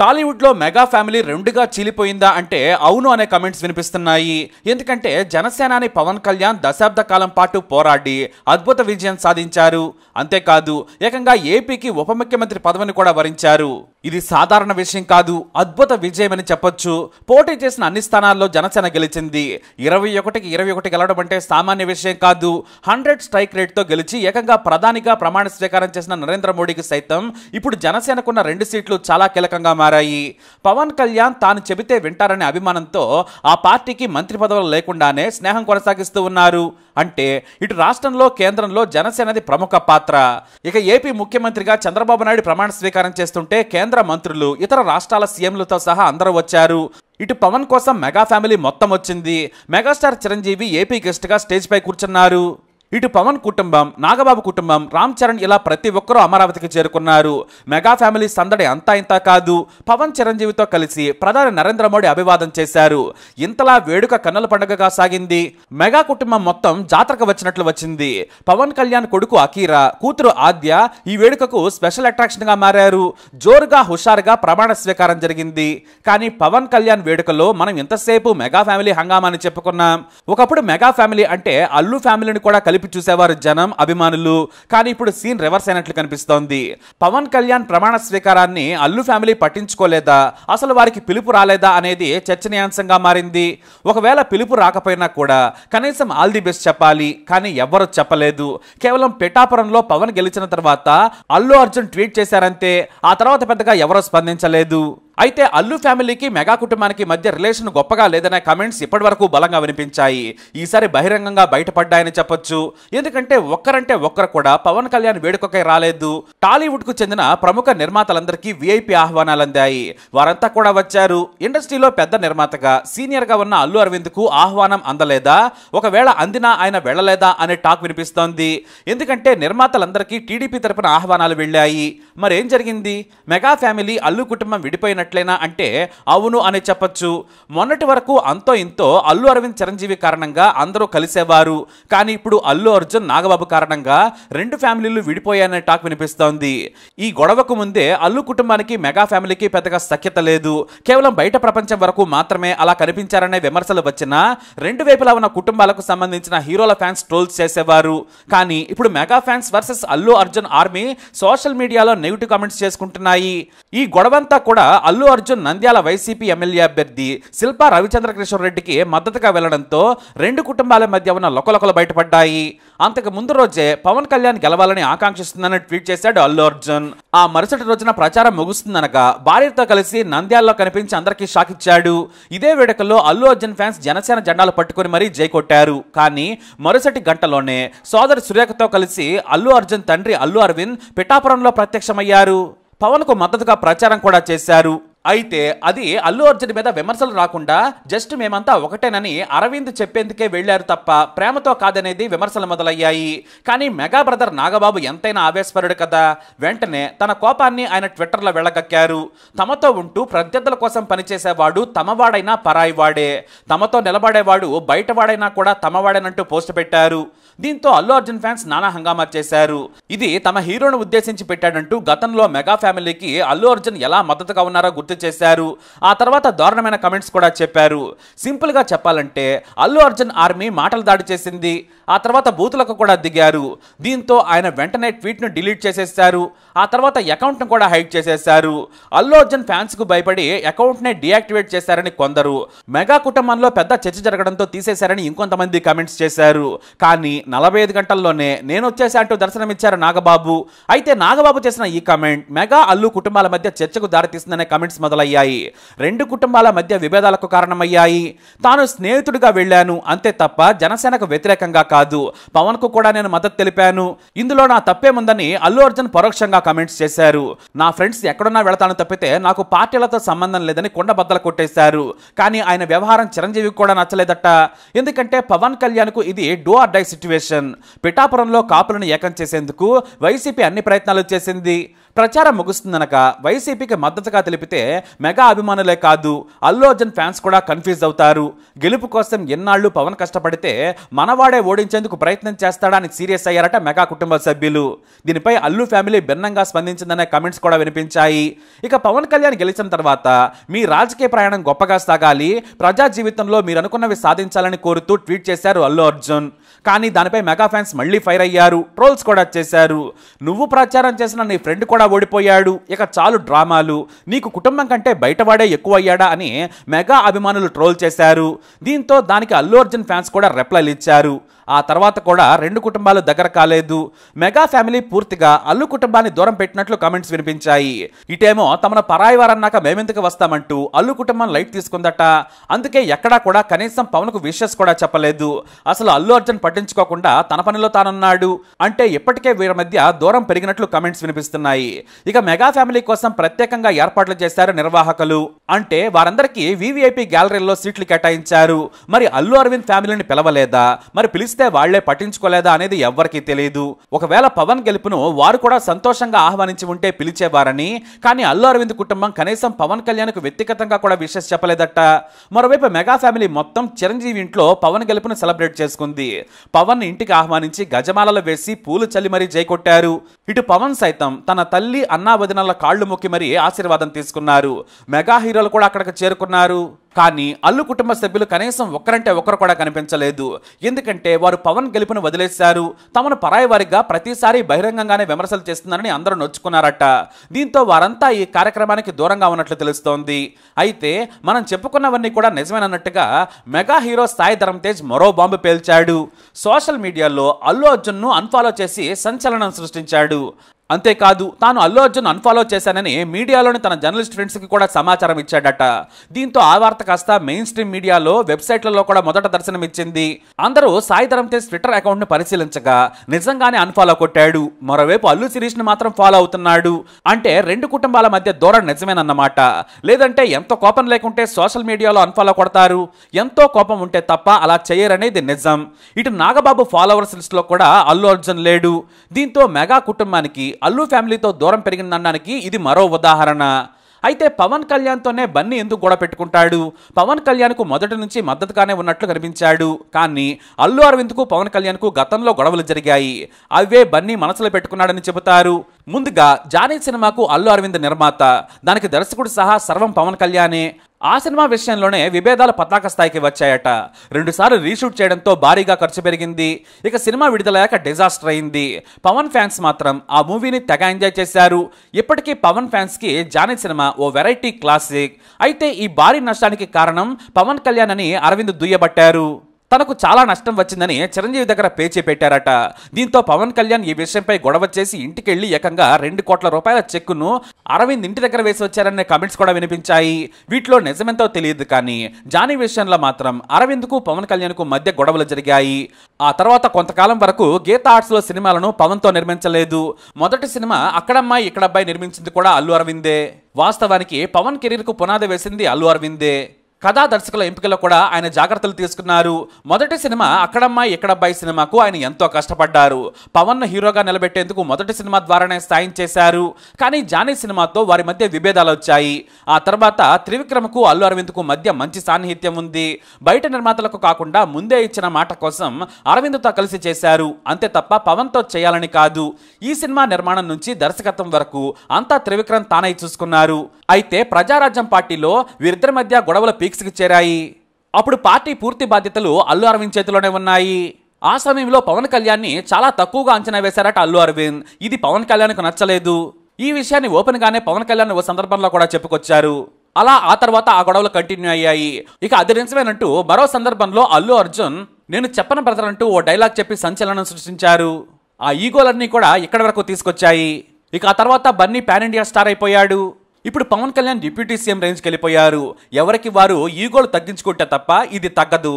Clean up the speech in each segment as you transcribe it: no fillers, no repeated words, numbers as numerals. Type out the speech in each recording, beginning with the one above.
టాలీవుడ్ లో mega family రెండుగా చీలిపోయిందా అంటే అవును అనే కమెంట్స్ వినిపిస్తున్నాయి. ఎందుకంటే జనసేనాని పవన్ కళ్యాణ్ దశాబ్ద కాలం పాటు పోరాడి అద్భుత విజయం సాధించారు. అంతేకాదు ఏకంగా ఏపీకి ఉప ముఖ్యమంత్రి పదవిని కూడా వరించారు. ఇది సాధారణ విషయం కాదు, అద్భుత విజయం అని చెప్పొచ్చు. పోటీ చేసిన అన్ని స్థానాల్లో జనసేన గెలిచింది. 21కి 21 గెలవడం అంటే సామాన్య విషయం కాదు. 100 స్ట్రైక్ రేట్ తో గెలిచి ఏకంగా ప్రధానిగా ప్రమాణ స్వీకారం చేసిన నరేంద్ర మోడీకి సైతం ఇప్పుడు జనసేనకున్న 2 సీట్లు చాలా కీలకంగా మారాయి. పవన్ కళ్యాణ్ తాను చెబితే వింటారనే అభిమానంతో ఆ పార్టీకి మంత్రి పదవులు లేకుండానే స్నేహం కొనసాగిస్తూ ఉన్నారు. అంటే ఇటు రాష్ట్రంలో కేంద్రంలో జనసేనది ప్రముఖ పాత్ర. ఇక ఏపీ ముఖ్యమంత్రిగా చంద్రబాబు నాయుడు ప్రమాణ స్వీకారం చేస్తుంటే కేంద్ర మంత్రులు, ఇతర రాష్ట్రాల సీఎంలతో సహా అందరూ వచ్చారు. ఇటు పవన్ కోసం మెగా ఫ్యామిలీ మొత్తం వచ్చింది. మెగాస్టార్ చిరంజీవి ఏపీ గెస్ట్ గా స్టేజ్ పై కూర్చున్నారు. ఇటు పవన్ కుటుంబం, నాగబాబు కుటుంబం, రామ్ చరణ్ ఇలా ప్రతి ఒక్కరూ అమరావతికి చేరుకున్నారు. మెగా ఫ్యామిలీ సందడి అంతా ఇంతా కాదు. పవన్ చిరంజీవితో కలిసి ప్రధాని నరేంద్ర మోడీ అభివాదం చేశారు. ఇంతలా వేడుక కన్నుల పండుగగా సాగింది. మెగా కుటుంబం మొత్తం జాతరకు వచ్చినట్లు వచ్చింది. పవన్ కళ్యాణ్ కొడుకు అకీరా, కూతురు ఆద్య ఈ వేడుకకు స్పెషల్ అట్రాక్షన్ గా మారారు. జోరుగా హుషారుగా ప్రమాణ స్వీకారం జరిగింది. కానీ పవన్ కళ్యాణ్ వేడుకలో మనం ఇంతసేపు మెగా ఫ్యామిలీ హంగామాని చెప్పుకున్నాం. ఒకప్పుడు మెగా ఫ్యామిలీ అంటే అల్లు ఫ్యామిలీని కూడా కలిపి చూసేవారు జనం, అభిమానులు. కానీ ఇప్పుడు సీన్ రివర్స్ అయినట్లు కనిపిస్తోంది. పవన్ కళ్యాణ్ ప్రమాణ స్వీకారాన్ని అల్లు ఫ్యామిలీ పట్టించుకోలేదా, అసలు వారికి పిలుపు రాలేదా అనేది చర్చనీయాంశంగా మారింది. ఒకవేళ పిలుపు రాకపోయినా కూడా కనీసం ఆల్ ది బెస్ట్ చెప్పాలి. కానీ ఎవ్వరూ చెప్పలేదు. కేవలం పిఠాపురంలో పవన్ గెలిచిన తర్వాత అల్లు అర్జున్ ట్వీట్ చేశారంతే. ఆ తర్వాత పెద్దగా ఎవరూ స్పందించలేదు. అయితే అల్లు ఫ్యామిలీకి మెగా కుటుంబానికి మధ్య రిలేషన్ గొప్పగా లేదనే కమెంట్స్ ఇప్పటి వరకు బలంగా వినిపించాయి. ఈసారి బహిరంగంగా బయటపడ్డాయని చెప్పొచ్చు. ఎందుకంటే ఒక్కరంటే ఒక్కరు కూడా పవన్ కళ్యాణ్ వేడుకకై రాలేదు. టాలీవుడ్ కు చెందిన ప్రముఖ నిర్మాతలందరికీ విఐపి ఆహ్వానాలు అందాయి. వారంతా కూడా వచ్చారు. ఇండస్ట్రీలో పెద్ద నిర్మాతగా సీనియర్ గా ఉన్న అల్లు అరవింద్ కు ఆహ్వానం అందలేదా, ఒకవేళ అందినా ఆయన వెళ్ళలేదా అనే టాక్ వినిపిస్తోంది. ఎందుకంటే నిర్మాతలందరికీ టీడీపీ తరపున ఆహ్వానాలు వెళ్ళాయి. మరేం జరిగింది? మెగా ఫ్యామిలీ అల్లు కుటుంబం విడిపోయిన అంటే అవును అని చెప్పొచ్చు. మొన్నటి వరకు అంతో ఇంతో అల్లు అరవింద్ చిరంజీవి కారణంగా అందరూ కలిసేవారు. కానీ ఇప్పుడు అల్లు అర్జున్ నాగబాబు కారణంగా 2 ఫ్యామిలీలు విడిపోయాయనే టాక్ వినిపిస్తోంది. ఈ గొడవకు ముందే అల్లు కుటుంబానికి మెగా ఫ్యామిలీకి పెద్దగా సఖ్యత లేదు. కేవలం బయట ప్రపంచం వరకు మాత్రమే అలా కనిపించారనే విమర్శలు వచ్చినా 2 వైపులా ఉన్న కుటుంబాలకు సంబంధించిన హీరోల ఫ్యాన్స్ ట్రోల్స్ చేసేవారు. కానీ ఇప్పుడు mega fans versus Allu Arjun army social మీడియాలో నెగిటివ్ కామెంట్స్ చేసుకుంటున్నాయి. ఈ గొడవంతా కూడా అల్లు అర్జున్ నంద్యాల వైసీపీ ఎమ్మెల్యే అభ్యర్థి శిల్పా రవిచంద్ర కిషోర్ రెడ్డికి మద్దతుగా వెళ్లడంతో 2 కుటుంబాల మధ్య ఉన్న లొకలొకలు బయటపడ్డాయి. అంతకు ముందు రోజే పవన్ కళ్యాణ్ గెలవాలని ఆకాంక్షిస్తుందని ట్వీట్ చేశాడు అల్లు అర్జున్. ఆ మరుసటి రోజున ప్రచారం ముగుస్తుందనగా భార్యతో కలిసి నంద్యాలలో కనిపించి అందరికీ షాక్ ఇచ్చాడు. ఇదే వేడుకల్లో అల్లు అర్జున్ ఫ్యాన్స్ జనసేన జెండాలు పట్టుకుని మరీ జై కొట్టారు. కానీ మరుసటి గంటలోనే సోదరి సురేఖతో కలిసి అల్లు అర్జున్ తండ్రి అల్లు అరవింద్ పిఠాపురంలో ప్రత్యక్షమయ్యారు. పవన్ కు మద్దతుగా ప్రచారం కూడా చేశారు. అయితే అది అల్లు అర్జున్ మీద విమర్శలు రాకుండా జస్ట్ మేమంతా ఒకటేనని అరవింద్ చెప్పేందుకే వెళ్లారు తప్ప ప్రేమతో కాదనేది విమర్శలు మొదలయ్యాయి. కానీ మెగా బ్రదర్ నాగబాబు ఎంతైనా ఆవేశపరుడు కదా. వెంటనే తన కోపాన్ని ఆయన ట్విట్టర్లో వెళ్ళగక్కారు. తమతో ఉంటూ ప్రత్యర్థుల కోసం పనిచేసేవాడు తమవాడైనా పరాయివాడే, తమతో నిలబడేవాడు బయటవాడైనా కూడా తమవాడేనంటూ పోస్ట్ పెట్టారు. దీంతో అల్లు అర్జున్ ఫ్యాన్స్ నానా హంగామా చేశారు. ఇది తమ హీరోను ఉద్దేశించి పెట్టాడంటూ గతంలో మెగా ఫ్యామిలీకి అల్లు అర్జున్ ఎలా మద్దతుగా ఉన్నారో గుర్తు చేశారు. ఆ తర్వాత దారుణమైన కమెంట్స్ కూడా చెప్పారు. సింపుల్ గా చెప్పాలంటే అల్లు అర్జున్ ఆర్మీ మాటలు దాడి చేసింది. ఆ తర్వాత బూతులకు కూడా దిగారు. దీంతో ఆయన వెంటనే ట్వీట్ ను డిలీట్ చేసేశారు. ఆ తర్వాత అకౌంట్ ను కూడా హైడ్ చేసేశారు. అల్లు అర్జున్ ఫ్యాన్స్ కు భయపడి అకౌంట్ నే డియాక్టివేట్ చేశారని కొందరు, మెగా కుటుంబంలో పెద్ద చర్చ జరగడంతో తీసేశారని ఇంకొంతమంది కమెంట్స్ చేశారు. కానీ 45 గంటల్లోనే నేను వచ్చేసా అంటూ దర్శనమిచ్చారు నాగబాబు. అయితే నాగబాబు చేసిన ఈ కమెంట్ మెగా అల్లు కుటుంబాల మధ్య చర్చకు దారితీస్తుందనే కమెంట్స్ మొదలయ్యాయి. 2 కుటుంబాల మధ్య విభేదాలకు కారణమయ్యాయి. తాను స్నేహితుడిగా వెళ్ళాను అంతే తప్ప జనసేనకు వ్యతిరేకంగా కాదు, పవన్ కు కూడా నేను మద్దతు తెలిపాను, ఇందులో నా తప్పేముందని అల్లు అర్జున్ పరోక్షంగా కమెంట్స్ చేశారు. నా ఫ్రెండ్స్ ఎక్కడున్నా వెళతాను తప్పితే నాకు పార్టీలతో సంబంధం లేదని కొండబద్దలు కొట్టేశారు. కానీ ఆయన వ్యవహారం చిరంజీవికి కూడా నచ్చలేదట. ఎందుకంటే పవన్ కళ్యాణ్ కు ఇది డూ ఆర్ డై సిచ్యువేషన్. పిఠాపురంలో కాపులను ఏకం చేసేందుకు వైసీపీ అన్ని ప్రయత్నాలు చేసింది. ప్రచారం ముగుస్తుందనక వైసీపీకి మద్దతుగా తెలిపితే మెగా అభిమానులే కాదు అల్లు అర్జున్ ఫ్యాన్స్ కూడా కన్ఫ్యూజ్ అవుతారు. గెలుపు కోసం ఎన్నాళ్లు పవన్ కష్టపడితే మనవాడే ఓడించేందుకు ప్రయత్నం చేస్తాడని సీరియస్ అయ్యారట మెగా కుటుంబ సభ్యులు. దీనిపై అల్లు ఫ్యామిలీ భిన్నంగా స్పందించిందనే కమెంట్స్ కూడా వినిపించాయి. ఇక పవన్ కళ్యాణ్ గెలిచిన తర్వాత మీ రాజకీయ ప్రయాణం గొప్పగా సాగాలి, ప్రజా జీవితంలో మీరు అనుకున్నవి సాధించాలని కోరుతూ ట్వీట్ చేశారు అల్లు అర్జున్. కానీ దానిపై మెగా ఫ్యాన్స్ మళ్ళీ ఫైర్ అయ్యారు, ట్రోల్స్ కూడా చేశారు. నువ్వు ప్రచారం చేసిన నీ ఫ్రెండ్ కూడా ఓడిపోయాడు, ఇక చాలు డ్రామాలు, నీకు కుటుంబం కంటే బయటవాడే ఎక్కువ అయ్యాడా అని మెగా అభిమానులు ట్రోల్ చేశారు. దీంతో దానికి అల్లు అర్జున్ ఫ్యాన్స్ కూడా రిప్లైలు ఇచ్చారు. ఆ తర్వాత కూడా రెండు కుటుంబాలు దగ్గర కాలేదు. మెగా ఫ్యామిలీ పూర్తిగా అల్లు కుటుంబాన్ని దూరం పెట్టినట్లు కామెంట్స్ వినిపించాయి. ఇటేమో తమను పరాయి వారన్నాక మేమెందుకు వస్తామంటూ అల్లు కుటుంబం లైట్ తీసుకుందట. అందుకే ఎక్కడా కూడా కనీసం పవన్కు విషెస్ కూడా చెప్పలేదు. అసలు అల్లు అర్జున్ పట్టించుకోకుండా తన పనిలో తానున్నాడు అంటే ఇప్పటికే వీరి మధ్య దూరం పెరిగినట్లు కామెంట్స్ వినిపిస్తున్నాయి. ఇక మెగా ఫ్యామిలీ కోసం ప్రత్యేకంగా ఏర్పాట్లు చేశారు నిర్వాహకులు. అంటే వారందరికీ వివిఐపి గ్యాలరీల్లో సీట్లు కేటాయించారు. మరి అల్లు అరవింద్ ఫ్యామిలీని పిలవలేదా, మరి పిలిస్తే వాళ్లే పట్టించుకోలేదా అనేది ఎవ్వరికీ తెలియదు. ఒకవేళ పవన్ గెలుపును వారు కూడా సంతోషంగా ఆహ్వానించి ఉంటే పిలిచేవారని, కానీ అల్లు అరవింద్ కుటుంబం కనీసం పవన్ కళ్యాణ్ కు వ్యక్తిగతంగా కూడా విషెస్ చెప్పలేదట. మరోవైపు మెగా ఫ్యామిలీ మొత్తం చిరంజీవి ఇంట్లో పవన్ గెలుపును సెలబ్రేట్ చేసుకుంది. పవన్ ఇంటికి ఆహ్వానించి గజమాలలు వేసి పూలు చల్లి మరీ జైకొట్టారు. ఇటు పవన్ సైతం తన తల్లి అన్నా వదినల కాళ్లు మొక్కి మరీ ఆశీర్వాదం తీసుకున్నారు. మెగా హీరోలు కూడా అక్కడికి చేరుకున్నారు. కానీ అల్లు కుటుంబ సభ్యులు కనీసం ఒక్కరంటే ఒక్కరు కూడా కనిపించలేదు. ఎందుకంటే వారు పవన్ గెలుపును వదిలేశారు. తమను పరాయి వారిగా ప్రతిసారి బహిరంగంగానే విమర్శలు చేస్తున్నారని అందరూ నొచ్చుకున్నారట. దీంతో వారంతా ఈ కార్యక్రమానికి దూరంగా ఉన్నట్లు తెలుస్తోంది. అయితే మనం చెప్పుకున్నవన్నీ కూడా నిజమేనన్నట్టుగా మెగా హీరో సాయి ధరమ్ తేజ్ మరో బాంబు పేల్చాడు. సోషల్ మీడియాలో అల్లు అర్జున్ను అన్ఫాలో చేసి సంచలనం సృష్టించాడు. అంతేకాదు తాను అల్లు అర్జున్ అన్ఫాలో చేశానని మీడియాలోని తన జర్నలిస్ట్ ఫ్రెండ్స్కి కూడా సమాచారం ఇచ్చాడట. దీంతో ఆ వార్త కాస్త మెయిన్ స్ట్రీమ్ మీడియాలో వెబ్సైట్లలో కూడా మొదట దర్శనమిచ్చింది. అందరూ సాయి ధరమ్ తేజ్ ట్విట్టర్ అకౌంట్ను పరిశీలించగా నిజంగానే అన్ఫాలో కొట్టాడు. మరోవైపు అల్లు సిరీస్ని మాత్రం ఫాలో అవుతున్నాడు. అంటే రెండు కుటుంబాల మధ్య దూరం నిజమేనన్నమాట. లేదంటే ఎంతో కోపం లేకుంటే సోషల్ మీడియాలో అన్ఫాలో కొడతారు, ఎంతో కోపం ఉంటే తప్ప అలా చేయరనేది నిజం. ఇటు నాగబాబు ఫాలోవర్స్ లిస్టులో కూడా అల్లు అర్జున్ లేడు. దీంతో మెగా కుటుంబానికి అల్లు ఫ్యామిలీతో దూరం పెరిగిందనడానికి ఇది మరో ఉదాహరణ. అయితే పవన్ కళ్యాణ్తోనే బన్నీ ఎందుకు గొడవ పెట్టుకుంటాడు? పవన్ కళ్యాణ్కు మొదటి నుంచి మద్దతుగానే ఉన్నట్లు కనిపించాడు. కానీ అల్లు అరవింద్కు పవన్ కళ్యాణ్కు గతంలో గొడవలు జరిగాయి. అవే బన్నీ మనసులో పెట్టుకున్నాడని చెబుతారు. ముందుగా జానీ సినిమాకు అల్లు అరవింద్ నిర్మాత, దానికి దర్శకుడు సహా సర్వం పవన్ కళ్యాణే. ఆ సినిమా విషయంలోనే విభేదాలు పతాక స్థాయికి వచ్చాయట. 2 సార్లు రీషూట్ చేయడంతో భారీగా ఖర్చు పెరిగింది. ఇక సినిమా విడుదలయ్యాక డిజాస్టర్ అయింది. పవన్ ఫ్యాన్స్ మాత్రం ఆ మూవీని తెగ ఎంజాయ్ చేశారు. ఇప్పటికీ పవన్ ఫ్యాన్స్ కి జానీ సినిమా ఓ వెరైటీ క్లాసిక్. అయితే ఈ భారీ నష్టానికి కారణం పవన్ కళ్యాణ్ అని అరవింద్ దుయ్యబట్టారు. తనకు చాలా నష్టం వచ్చిందని చిరంజీవి దగ్గర పేచీ పెట్టారట. దీంతో పవన్ కళ్యాణ్ ఈ విషయంపై గొడవ చేసి ఇంటికెళ్లి ఏకంగా 2 కోట్ల రూపాయల చెక్కును అరవింద్ ఇంటి దగ్గర వేసి వచ్చారనే కామెంట్స్ కూడా వినిపించాయి. వీటిలో నిజమెంతో తెలియదు కానీ జానీ విషయంలో మాత్రం అరవింద్కు పవన్ కళ్యాణ్కు మధ్య గొడవలు జరిగాయి. ఆ తర్వాత కొంతకాలం వరకు గీతా ఆర్ట్స్ లో సినిమాలను పవన్తో నిర్మించలేదు. మొదటి సినిమా అక్కడమ్మాయి ఇక్కడబ్బాయి నిర్మించింది కూడా అల్లు అరవిందే. వాస్తవానికి పవన్ కెరీర్ కు పునాది వేసింది అల్లు అరవిందే. కథా దర్శకుల ఎంపికలో కూడా ఆయన జాగ్రత్తలు తీసుకున్నారు. మొదటి సినిమా అక్కడమ్మాయి ఇక్కడబ్బాయి సినిమాకు ఆయన ఎంతో కష్టపడ్డారు. పవన్ హీరోగా నిలబెట్టేందుకు మొదటి సినిమా ద్వారానే సాయం చేశారు. కానీ జానీ సినిమాతో వారి మధ్య విభేదాలు వచ్చాయి. ఆ తర్వాత త్రివిక్రమకు అల్లు అరవింద్కు మధ్య మంచి సాన్నిహిత్యం ఉంది. బయట నిర్మాతలకు కాకుండా ముందే ఇచ్చిన మాట కోసం అరవింద్తో కలిసి చేశారు. అంతే తప్ప పవన్తో చేయాలని కాదు. ఈ సినిమా నిర్మాణం నుంచి దర్శకత్వం వరకు అంతా త్రివిక్రమ్ తానై చూసుకున్నారు. అయితే ప్రజారాజ్యం పార్టీలో వీరిద్దరి మధ్య గొడవల పీక్స్కి చేరాయి. అప్పుడు పార్టీ పూర్తి బాధ్యతలు అల్లు అరవింద్ చేతిలోనే ఉన్నాయి. ఆ సమయంలో పవన్ కళ్యాణ్ని చాలా తక్కువగా అంచనా వేశారట అల్లు అరవింద్. ఇది పవన్ కళ్యాణ్కు నచ్చలేదు. ఈ విషయాన్ని ఓపెన్ గానే పవన్ కళ్యాణ్ ఓ సందర్భంలో కూడా చెప్పుకొచ్చారు. అలా ఆ తర్వాత ఆ గొడవలు కంటిన్యూ అయ్యాయి. ఇక అది నిజమేనంటూ మరో సందర్భంలో అల్లు అర్జున్ నేను చెప్పను బ్రదర్ అంటూ ఓ డైలాగ్ చెప్పి సంచలనం సృష్టించారు. ఆ ఈగోలన్నీ కూడా ఇక్కడి వరకు తీసుకొచ్చాయి. ఇక ఆ తర్వాత బన్నీ పాన్ ఇండియా స్టార్ అయిపోయాడు. ఇప్పుడు పవన్ కళ్యాణ్ డిప్యూటీ సీఎం రేంజ్కి వెళ్ళిపోయారు. ఎవరికి వారు ఈగోలు తగ్గించుకుంటే తప్ప ఇది తగ్గదు.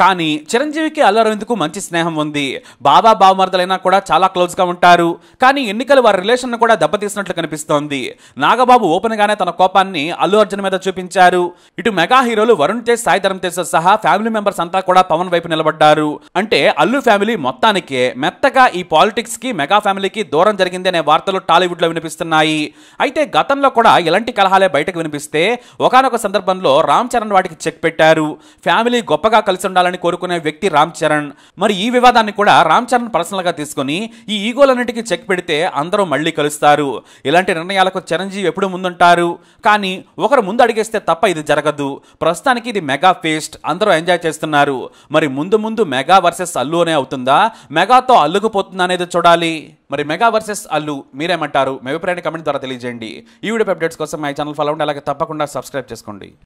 కానీ చిరంజీవికి అల్లు అరవింద్కు మంచి స్నేహం ఉంది. బాబా బావమరదలైనా కూడా చాలా క్లోజ్ గా ఉంటారు. కానీ ఎన్నికలు వారి రిలేషన్ కూడా దెబ్బతీసినట్లు కనిపిస్తోంది. నాగబాబు ఓపెన్ గానే తన కోపాన్ని అల్లు అర్జున్ మీద చూపించారు. ఇటు మెగా హీరోలు వరుణ్ తేజ్, సాయి ధరమ్ తేజ్ సహా ఫ్యామిలీ మెంబర్స్ అంతా కూడా పవన్ వైపు నిలబడ్డారు. అంటే అల్లు ఫ్యామిలీ మొత్తానికే మెత్తగా ఈ పాలిటిక్స్ కి మెగా ఫ్యామిలీకి దూరం జరిగింది అనే వార్తలు టాలీవుడ్ లో వినిపిస్తున్నాయి. అయితే గతంలో కూడా ఇలాంటి కలహాలే బయటకు వినిపిస్తే ఒకానొక సందర్భంలో రామ్ చరణ్ వాటికి చెక్ పెట్టారు. ఫ్యామిలీ గొప్పగా కలిసి ఉండాలని కోరుకునే వ్యక్తి రామ్ చరణ్. మరి ఈ వివాదాన్ని కూడా రామ్ చరణ్ పర్సనల్ గా తీసుకుని ఈ ఈగోలన్నిటికీ చెక్ పెడితే అందరూ మళ్ళీ కలుస్తారు. ఇలాంటి నిర్ణయాలకు చిరంజీవి ఎప్పుడు ముందుంటారు. కానీ ఒకరు ముందు అడిగేస్తే తప్ప ఇది జరగదు. ప్రస్తుతానికి ఇది మెగా ఫేస్ట్, అందరూ ఎంజాయ్ చేస్తున్నారు. మరి ముందు ముందు మెగా వర్సెస్ అల్లు అనే అవుతుందా, మెగాతో అల్లుకుపోతుందా అనేది చూడాలి. మరి మెగా వర్సెస్ అల్లు మీరేమంటారు? మీ అభిప్రాయాన్ని కమెంట్ ద్వారా తెలియజేయండి. ఈ వీడియో అప్డేట్స్ కోసం మై ఛానల్ ఫాలో అవ్వండి. అలాగే తప్పకుండా సబ్స్క్రైబ్ చేసుకోండి.